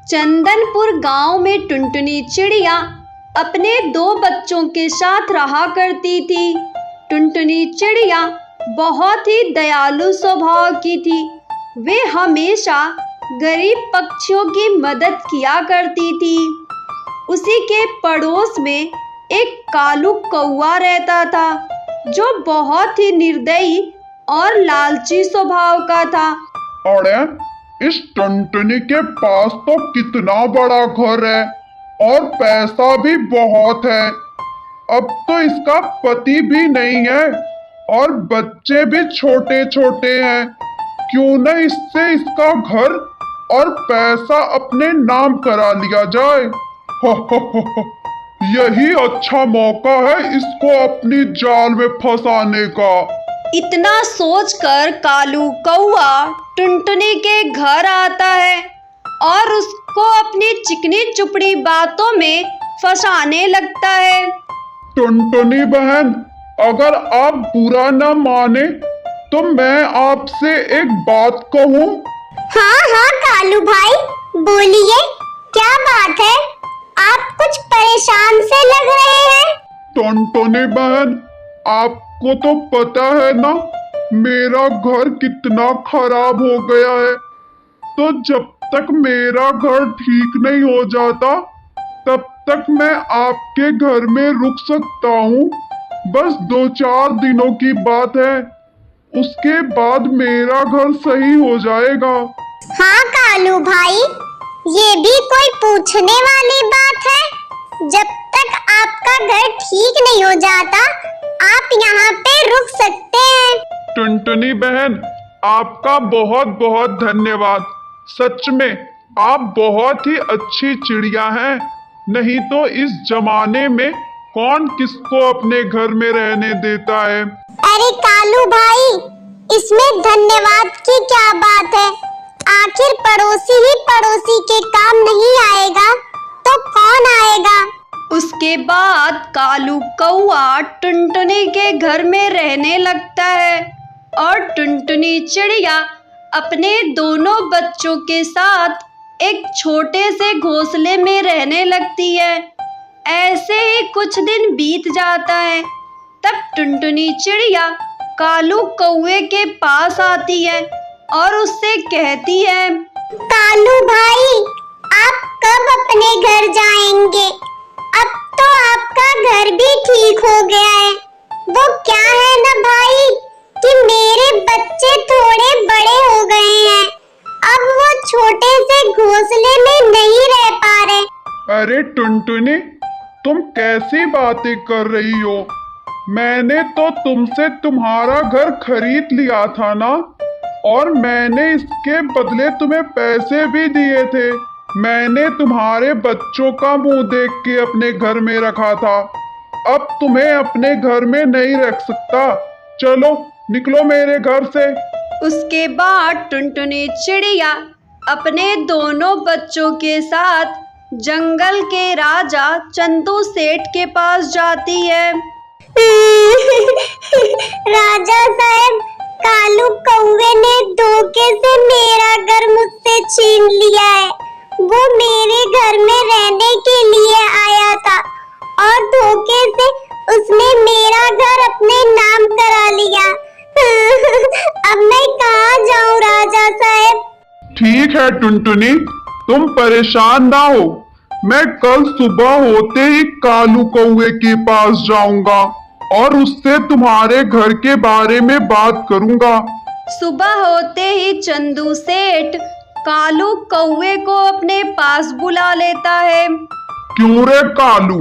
चंदनपुर गांव में टुनटुनी चिड़िया अपने 2 बच्चों के साथ रहा करती थी। टुनटुनी चिड़िया बहुत ही दयालु स्वभाव की थी। वे हमेशा गरीब पक्षियों की मदद किया करती थी। उसी के पड़ोस में एक कालू कौवा रहता था, जो बहुत ही निर्दयी और लालची स्वभाव का था। अरे, इस टुनटुनी के पास तो कितना बड़ा घर है और पैसा भी बहुत है। अब तो इसका पति भी नहीं है और बच्चे भी छोटे छोटे हैं। क्यों न इससे इसका घर और पैसा अपने नाम करा लिया जाए। यही अच्छा मौका है इसको अपनी जाल में फंसाने का। इतना सोचकर कालू कौवा टुनटुनी के घर आता है और उसको अपनी चिकनी चुपड़ी बातों में फंसाने लगता है। टुनटुनी बहन, अगर आप बुरा न माने तो मैं आपसे एक बात कहूँ। हाँ हाँ कालू भाई, बोलिए, क्या बात है? आप कुछ परेशान से लग रहे हैं। टुनटुनी बहन, आपको तो पता है ना मेरा घर कितना खराब हो गया है। तो जब तक मेरा घर ठीक नहीं हो जाता तब तक मैं आपके घर में रुक सकता हूँ। बस 2-4 दिनों की बात है, उसके बाद मेरा घर सही हो जाएगा। हाँ कालू भाई, ये भी कोई पूछने वाली बात है? जब तक आपका घर ठीक नहीं हो जाता आप यहाँ पे रुक सकते हैं। टुनटुनी बहन, आपका बहुत बहुत धन्यवाद। सच में आप बहुत ही अच्छी चिड़िया हैं। नहीं तो इस जमाने में कौन किसको अपने घर में रहने देता है। अरे कालू भाई, इसमें धन्यवाद की क्या बात है? आखिर पड़ोसी ही पड़ोसी के काम नहीं आएगा तो कौन आएगा? उसके बाद कालू कौवा टुनटुनी के घर में रहने लगता है और टुनटुनी चिड़िया अपने दोनों बच्चों के साथ एक छोटे से घोंसले में रहने लगती है। ऐसे ही कुछ दिन बीत जाता है। तब टुनटुनी चिड़िया कालू कौवे के पास आती है और उससे कहती है, कालू भाई, आप कब अपने घर जाएंगे? अब तो आपका घर भी ठीक हो गया है। वो क्या है ना भाई कि मेरे बच्चे थोड़े बड़े हो गए हैं, अब वो छोटे से घोंसले में नहीं रह पा रहे। अरे टुनटुनी, तुम कैसी बातें कर रही हो? मैंने तो तुमसे तुम्हारा घर खरीद लिया था ना, और मैंने इसके बदले तुम्हें पैसे भी दिए थे। मैंने तुम्हारे बच्चों का मुंह देख के अपने घर में रखा था। अब तुम्हें अपने घर में नहीं रख सकता। चलो निकलो मेरे घर से। उसके बाद टुनटुनी चिड़िया अपने दोनों बच्चों के साथ जंगल के राजा चंदू सेठ के पास जाती है। राजा साहब, कालू कौवे ने धोखे से मेरा घर मुझसे छीन लिया है। वो मेरे घर में रहने के लिए आया था और धोखे से उसने मेरा घर अपने नाम करा लिया। अब मैं कहाँ जाऊँ राजा साहब? ठीक है टुनटुनी, तुम परेशान ना हो। मैं कल सुबह होते ही कालू कौवे के पास जाऊंगा और उससे तुम्हारे घर के बारे में बात करूंगा। सुबह होते ही चंदू सेठ कालू कौवे को अपने पास बुला लेता है। क्यों रे कालू,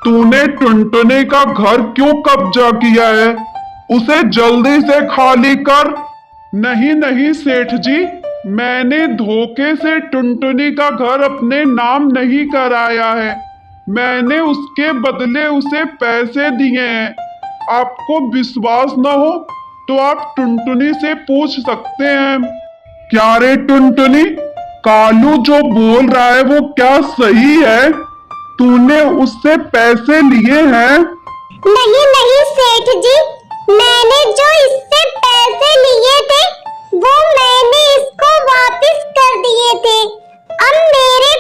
तूने टुनटुनी का घर क्यों कब्जा किया है? उसे जल्दी से खाली कर। नहीं नहीं सेठ जी, मैंने धोखे से टुनटुनी का घर अपने नाम नहीं कराया है। मैंने उसके बदले उसे पैसे दिए हैं। आपको विश्वास न हो तो आप टुनटुनी से पूछ सकते हैं। क्या रे टुनटुनी, कालू जो बोल रहा है वो क्या सही है? तूने उससे पैसे लिए हैं? नहीं नहीं सेठ जी, मैंने जो इससे पैसे लिए थे वो मैंने इसको वापस कर दिए थे। अब मेरे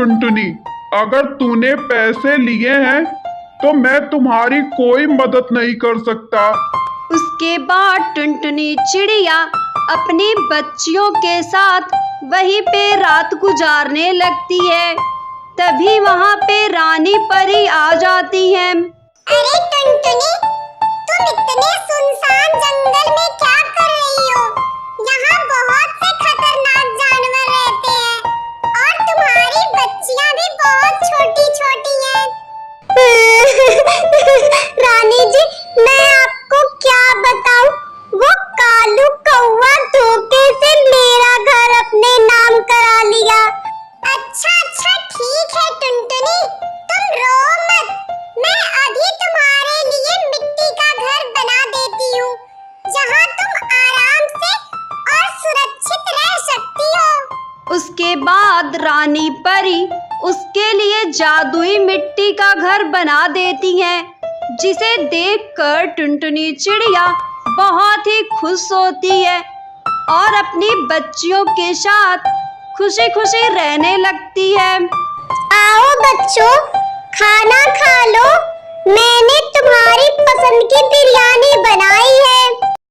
टुनटुनी, अगर तूने पैसे लिए हैं तो मैं तुम्हारी कोई मदद नहीं कर सकता। उसके बाद टुनटुनी चिड़िया अपनी बच्चियों के साथ वहीं पे रात गुजारने लगती है। तभी वहाँ पे रानी परी आ जाती है। अरे टुनटुनी, तुम इतने सुनसान जंगल में क्या कर रही हो? यहाँ बहुत से खतरनाक जानवर रहते हैं और तुम्हारी बच्चियाँ भी बहुत छोटी-छोटी हैं। रानी जी, मैं आपको क्या बताऊं? वो कालू कौवा धोखे से मेरा घर अपने नाम करा लिया। अच्छा ठीक है टुनटुनी, तुम रो मत। मैं अभी तुम्हारे लिए मिट्टी का घर बना देती हूँ, जहाँ तुम आराम से और सुरक्षित रह सकती हो। उसके बाद रानी परी उसके लिए जादुई मिट्टी का घर बना देती है, जिसे देखकर टुनटुनी चिड़िया बहुत ही खुश होती है और अपनी बच्चियों के साथ खुशी खुशी रहने लगती है। आओ बच्चों, खाना खा लो। मैंने तुम्हारी पसंद की बिरयानी बनाई है।